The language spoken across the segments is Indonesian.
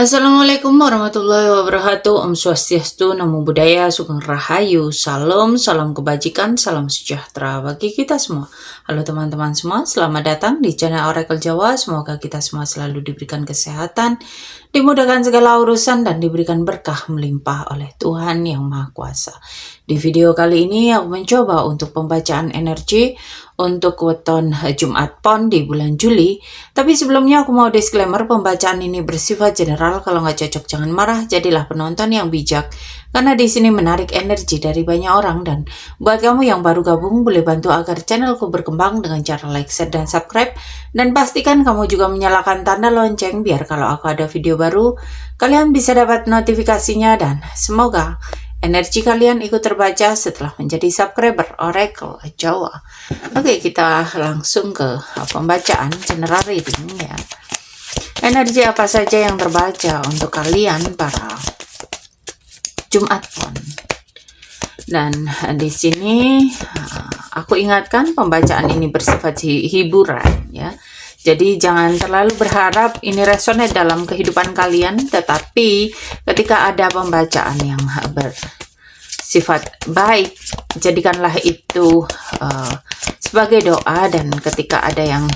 Assalamualaikum warahmatullahi wabarakatuh. Om Swastiastu, Namo Buddhaya, Sugeng Rahayu, Salam, salam kebajikan, salam sejahtera bagi kita semua. Halo teman-teman semua, selamat datang di channel Oracle Jawa. Semoga kita semua selalu diberikan kesehatan, dimudahkan segala urusan, dan diberikan berkah melimpah oleh Tuhan Yang Maha Kuasa. Di video kali ini aku mencoba untuk pembacaan energi untuk weton Jumat Pon di bulan Juli. Tapi sebelumnya aku mau disclaimer, pembacaan ini bersifat general. Kalau nggak cocok jangan marah, jadilah penonton yang bijak. Karena di sini menarik energi dari banyak orang, dan buat kamu yang baru gabung boleh bantu agar channelku berkembang dengan cara like, share, dan subscribe. Dan pastikan kamu juga menyalakan tanda lonceng biar kalau aku ada video baru kalian bisa dapat notifikasinya, dan semoga energi kalian ikut terbaca setelah menjadi subscriber Oracle Jawa. Oke, kita langsung ke pembacaan general reading ya. Energi apa saja yang terbaca untuk kalian para Jumat Pon. Dan di sini aku ingatkan pembacaan ini bersifat hiburan ya. Jadi jangan terlalu berharap ini resonate dalam kehidupan kalian, tetapi ketika ada pembacaan yang bersifat baik, jadikanlah itu sebagai doa, dan ketika ada yang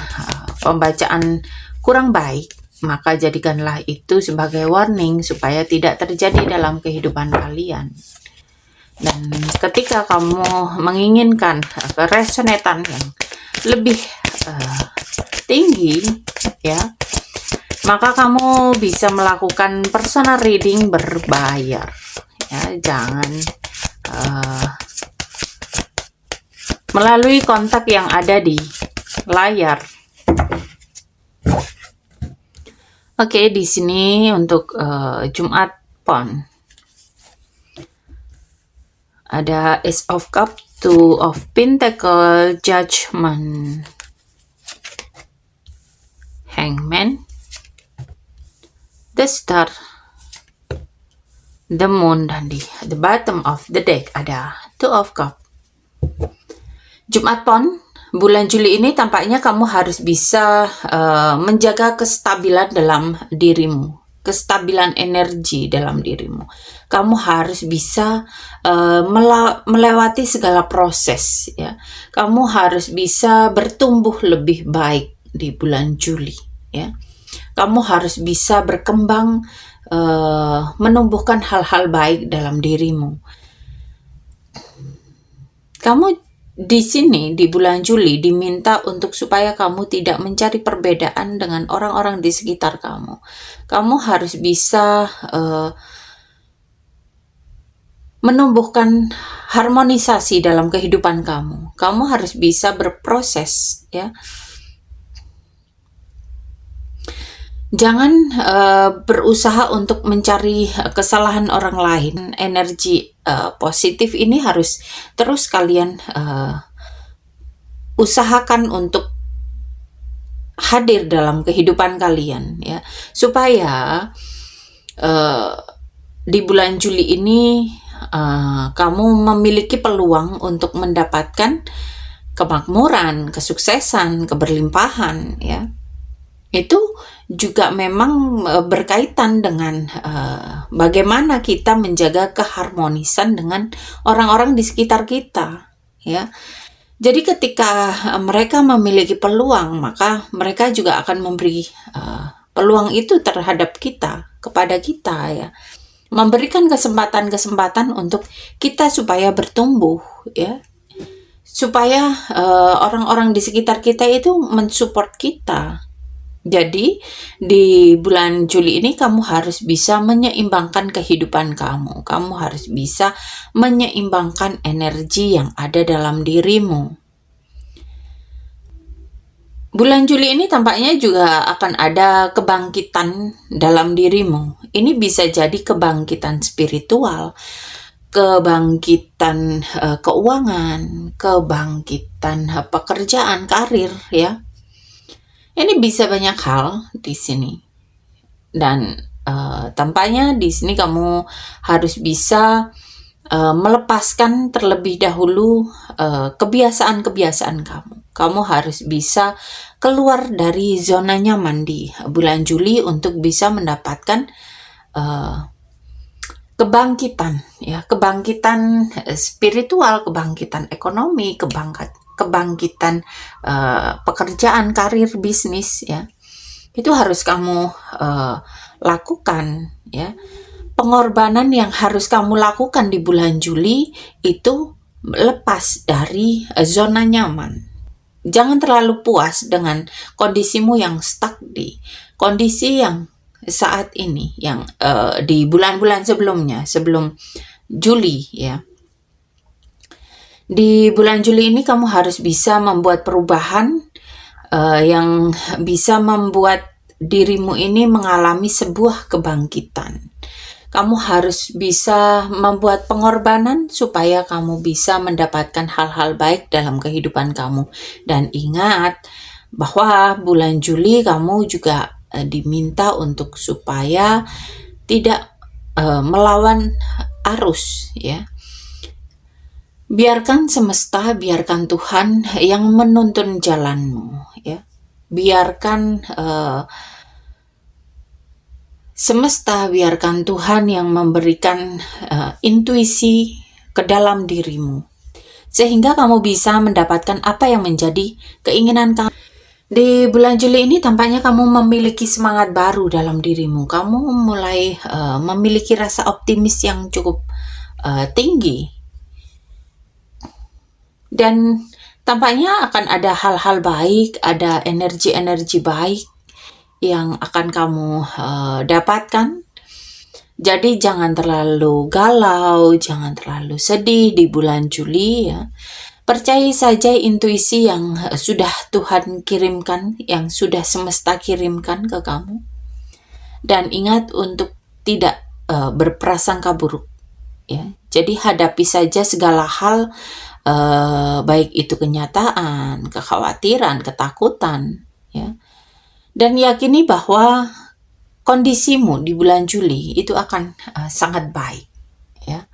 pembacaan kurang baik, maka jadikanlah itu sebagai warning supaya tidak terjadi dalam kehidupan kalian. Dan ketika kamu menginginkan keresonetan yang lebih tinggi ya, maka kamu bisa melakukan personal reading berbayar ya. Jangan melalui kontak yang ada di layar. Oke, di sini untuk Jumat Pon ada Ace of Cup, Two of Pentacle, Judgment, Hangman, the Star, the Moon, dan di the bottom of the deck ada Two of Cup. Jumat Pon bulan Juli ini tampaknya kamu harus bisa menjaga kestabilan dalam dirimu, kestabilan energi dalam dirimu. Kamu harus bisa melewati segala proses ya. Kamu harus bisa bertumbuh lebih baik di bulan Juli ya. Kamu harus bisa berkembang, menumbuhkan hal-hal baik dalam dirimu. Kamu di sini di bulan Juli diminta untuk supaya kamu tidak mencari perbedaan dengan orang-orang di sekitar kamu. Kamu harus bisa menumbuhkan harmonisasi dalam kehidupan kamu. Kamu harus bisa berproses ya. Jangan berusaha untuk mencari kesalahan orang lain. Energi positif ini harus terus kalian usahakan untuk hadir dalam kehidupan kalian ya, supaya di bulan Juli ini kamu memiliki peluang untuk mendapatkan kemakmuran, kesuksesan, keberlimpahan ya. Itu juga memang berkaitan dengan bagaimana kita menjaga keharmonisan dengan orang-orang di sekitar kita ya. Jadi ketika mereka memiliki peluang, maka mereka juga akan memberi peluang itu terhadap kita, kepada kita ya. Memberikan kesempatan-kesempatan untuk kita supaya bertumbuh ya. Supaya orang-orang di sekitar kita itu mensupport kita. Jadi di bulan Juli ini kamu harus bisa menyeimbangkan kehidupan kamu. Kamu harus bisa menyeimbangkan energi yang ada dalam dirimu. Bulan Juli ini tampaknya juga akan ada kebangkitan dalam dirimu. Ini bisa jadi kebangkitan spiritual, kebangkitan keuangan, kebangkitan pekerjaan, karir ya. Ini bisa banyak hal di sini, dan tampaknya di sini kamu harus bisa melepaskan terlebih dahulu kebiasaan-kebiasaan kamu. Kamu harus bisa keluar dari zona nyaman di bulan Juli untuk bisa mendapatkan kebangkitan, ya, kebangkitan spiritual, kebangkitan ekonomi, kebangkitan pekerjaan, karir, bisnis, ya. Itu harus kamu lakukan, ya. Pengorbanan yang harus kamu lakukan di bulan Juli itu lepas dari zona nyaman. Jangan terlalu puas dengan kondisimu yang stuck di kondisi yang saat ini, yang di bulan-bulan sebelumnya, sebelum Juli, ya. Di bulan Juli ini kamu harus bisa membuat perubahan yang bisa membuat dirimu ini mengalami sebuah kebangkitan. Kamu harus bisa membuat pengorbanan supaya kamu bisa mendapatkan hal-hal baik dalam kehidupan kamu. Dan ingat bahwa bulan Juli kamu juga diminta untuk supaya tidak melawan arus, ya. Biarkan semesta, biarkan Tuhan yang menuntun jalanmu, ya. Biarkan semesta, biarkan Tuhan yang memberikan intuisi ke dalam dirimu, sehingga kamu bisa mendapatkan apa yang menjadi keinginan kamu. Di bulan Juli ini tampaknya kamu memiliki semangat baru dalam dirimu. Kamu mulai memiliki rasa optimis yang cukup tinggi. Dan tampaknya akan ada hal-hal baik, ada energi-energi baik yang akan kamu dapatkan. Jadi jangan terlalu galau, jangan terlalu sedih di bulan Juli, ya. Percaya saja intuisi yang sudah Tuhan kirimkan, yang sudah semesta kirimkan ke kamu. Dan ingat untuk tidak berprasangka buruk, ya. Jadi hadapi saja segala hal, baik itu kenyataan, kekhawatiran, ketakutan, ya. Dan yakini bahwa kondisimu di bulan Juli itu akan sangat baik, ya.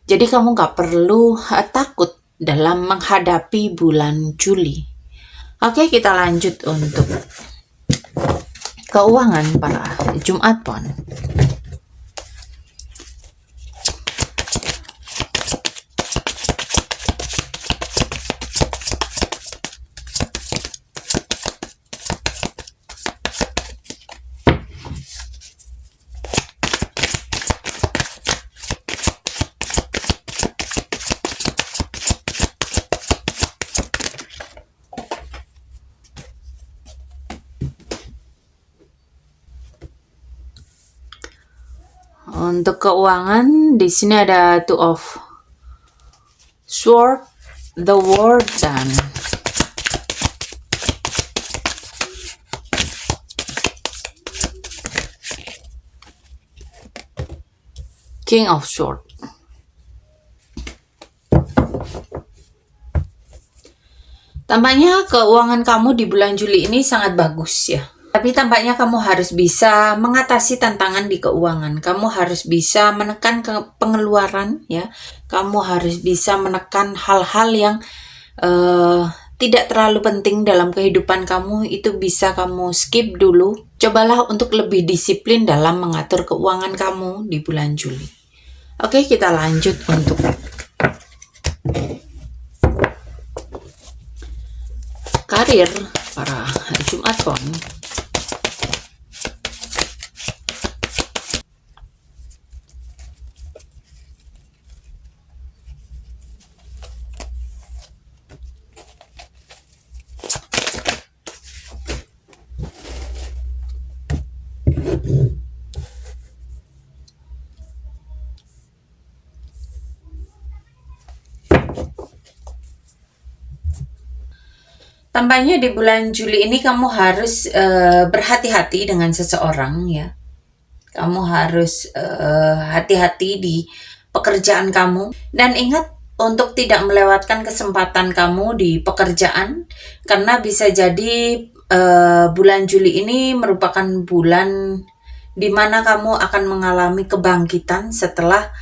Jadi kamu gak perlu takut dalam menghadapi bulan Juli. Oke, kita lanjut untuk keuangan para Jumat Pon. Untuk keuangan di sini ada Two of Sword, The World, dan King of Sword. Tampaknya keuangan kamu di bulan Juli ini sangat bagus, ya. Tapi tampaknya kamu harus bisa mengatasi tantangan di keuangan. Kamu harus bisa menekan pengeluaran, ya. Kamu harus bisa menekan hal-hal yang tidak terlalu penting dalam kehidupan kamu. Itu bisa kamu skip dulu. Cobalah untuk lebih disiplin dalam mengatur keuangan kamu di bulan Juli. Oke, kita lanjut untuk karir para Jumat Pon. Tampaknya di bulan Juli ini kamu harus berhati-hati dengan seseorang, ya. Kamu harus hati-hati di pekerjaan kamu. Dan ingat untuk tidak melewatkan kesempatan kamu di pekerjaan, karena bisa jadi bulan Juli ini merupakan bulan di mana kamu akan mengalami kebangkitan setelah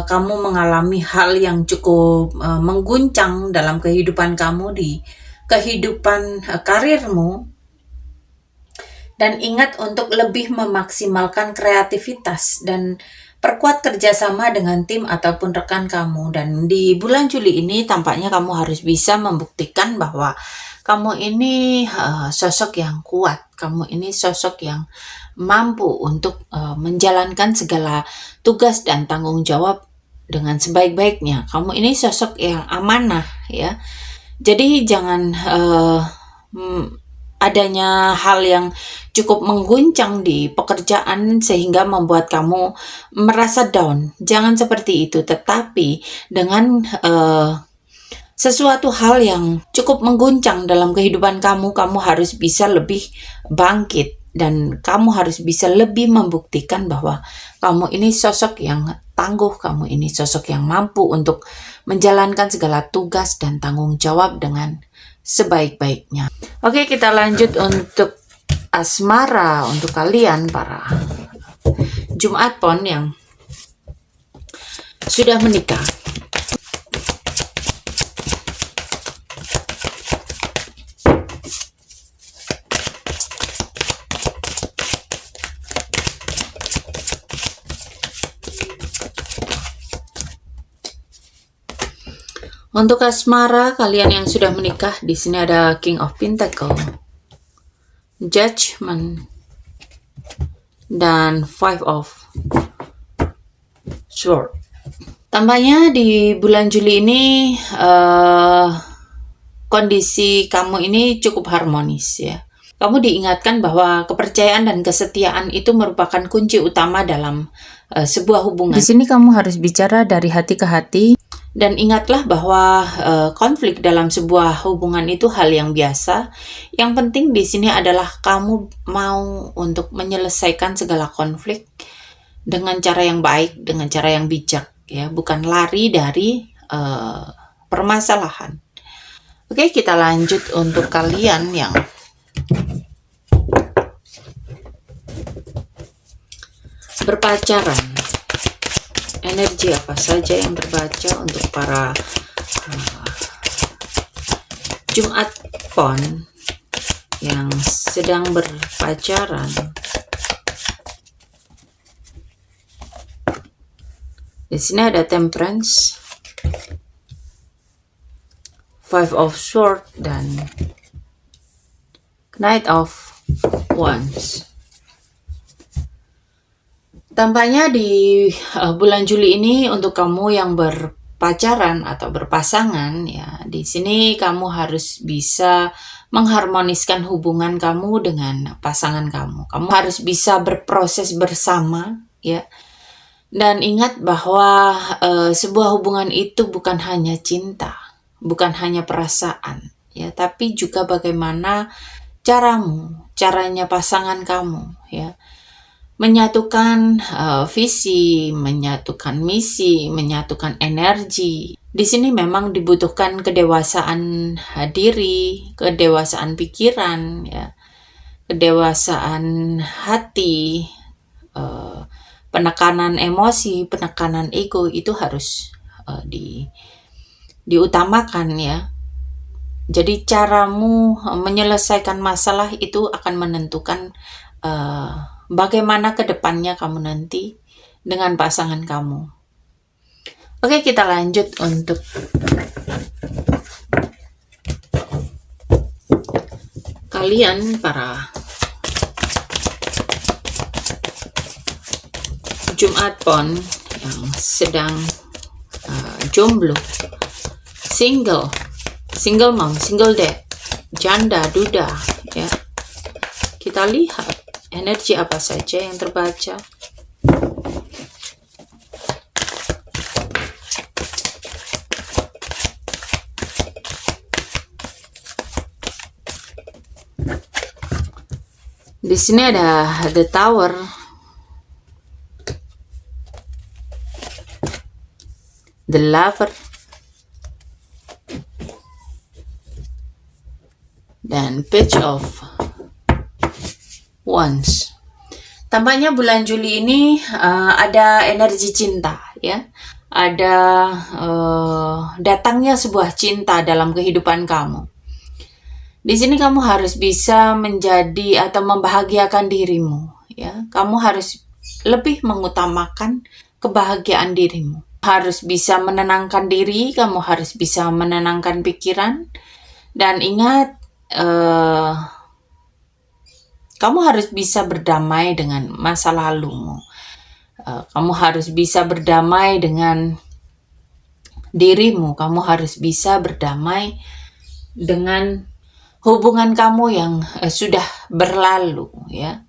kamu mengalami hal yang cukup mengguncang dalam kehidupan kamu, di kehidupan karirmu. Dan ingat untuk lebih memaksimalkan kreativitas dan perkuat kerjasama dengan tim ataupun rekan kamu. Dan di bulan Juli ini tampaknya kamu harus bisa membuktikan bahwa kamu ini sosok yang kuat. Kamu ini sosok yang mampu untuk menjalankan segala tugas dan tanggung jawab dengan sebaik-baiknya. Kamu ini sosok yang amanah ya. Jadi jangan adanya hal yang cukup mengguncang di pekerjaan sehingga membuat kamu merasa down. Jangan seperti itu, tetapi dengan sesuatu hal yang cukup mengguncang dalam kehidupan kamu, kamu harus bisa lebih bangkit dan kamu harus bisa lebih membuktikan bahwa kamu ini sosok yang tangguh, kamu ini sosok yang mampu untuk menjalankan segala tugas dan tanggung jawab dengan sebaik-baiknya. Oke, kita lanjut untuk asmara untuk kalian para Jumat Pon yang sudah menikah. Untuk asmara kalian yang sudah menikah, di sini ada King of Pentacle, Judgment, dan Five of Swords. Tampaknya di bulan Juli ini kondisi kamu ini cukup harmonis ya. Kamu diingatkan bahwa kepercayaan dan kesetiaan itu merupakan kunci utama dalam sebuah hubungan. Di sini kamu harus bicara dari hati ke hati. Dan ingatlah bahwa konflik dalam sebuah hubungan itu hal yang biasa. Yang penting di sini adalah kamu mau untuk menyelesaikan segala konflik dengan cara yang baik, dengan cara yang bijak, ya, bukan lari dari permasalahan. Oke, kita lanjut untuk kalian yang berpacaran. Energi apa saja yang terbaca untuk para Jumat Pon yang sedang berpacaran? Di sini ada Temperance, Five of Swords, dan Knight of Wands. Tampaknya di bulan Juli ini untuk kamu yang berpacaran atau berpasangan ya, di sini kamu harus bisa mengharmoniskan hubungan kamu dengan pasangan kamu. Kamu harus bisa berproses bersama ya. Dan ingat bahwa sebuah hubungan itu bukan hanya cinta, bukan hanya perasaan ya, tapi juga bagaimana caranya pasangan kamu ya. Menyatukan visi, menyatukan misi, menyatukan energi. Di sini memang dibutuhkan kedewasaan diri, kedewasaan pikiran, ya, kedewasaan hati, penekanan emosi, penekanan ego itu harus diutamakan ya. Jadi caramu menyelesaikan masalah itu akan menentukan bagaimana ke depannya kamu nanti dengan pasangan kamu. Oke, kita lanjut untuk kalian para Jumat Pon yang sedang jomblo, single mom, single dad, janda, duda ya. Kita lihat energi apa saja yang terbaca. Di sini ada The Tower, The Lover, dan Page of Wands. Tampaknya bulan Juli ini ada energi cinta ya. Ada datangnya sebuah cinta dalam kehidupan kamu. Di sini kamu harus bisa menjadi atau membahagiakan dirimu, ya. Kamu harus lebih mengutamakan kebahagiaan dirimu. Harus bisa menenangkan diri, kamu harus bisa menenangkan pikiran, dan ingat, kamu harus bisa berdamai dengan masa lalumu. Kamu harus bisa berdamai dengan dirimu, kamu harus bisa berdamai dengan hubungan kamu yang sudah berlalu, ya.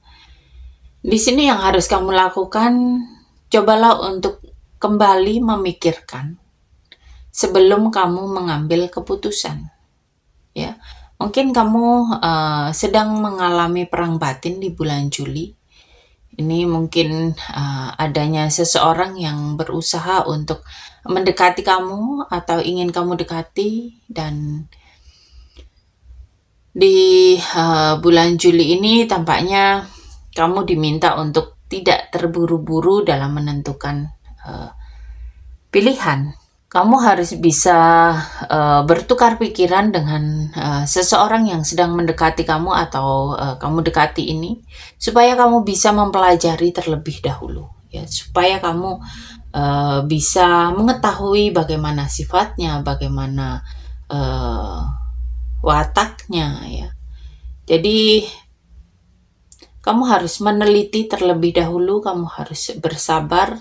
Di sini yang harus kamu lakukan, cobalah untuk kembali memikirkan sebelum kamu mengambil keputusan, ya. Mungkin kamu sedang mengalami perang batin di bulan Juli. Ini mungkin adanya seseorang yang berusaha untuk mendekati kamu atau ingin kamu dekati, dan di bulan Juli ini tampaknya kamu diminta untuk tidak terburu-buru dalam menentukan pilihan. Kamu harus bisa bertukar pikiran dengan seseorang yang sedang mendekati kamu atau kamu dekati ini, supaya kamu bisa mempelajari terlebih dahulu, ya, supaya kamu bisa mengetahui bagaimana sifatnya, bagaimana wataknya, ya. Jadi kamu harus meneliti terlebih dahulu, kamu harus bersabar.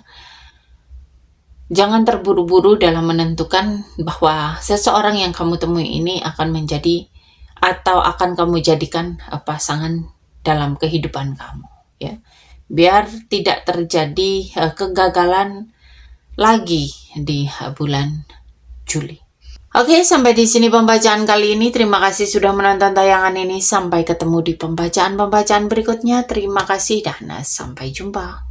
Jangan terburu-buru dalam menentukan bahwa seseorang yang kamu temui ini akan menjadi atau akan kamu jadikan pasangan dalam kehidupan kamu, ya. Biar tidak terjadi kegagalan lagi di bulan Juli. Oke, sampai di sini pembacaan kali ini. Terima kasih sudah menonton tayangan ini. Sampai ketemu di pembacaan-pembacaan berikutnya. Terima kasih dan sampai jumpa.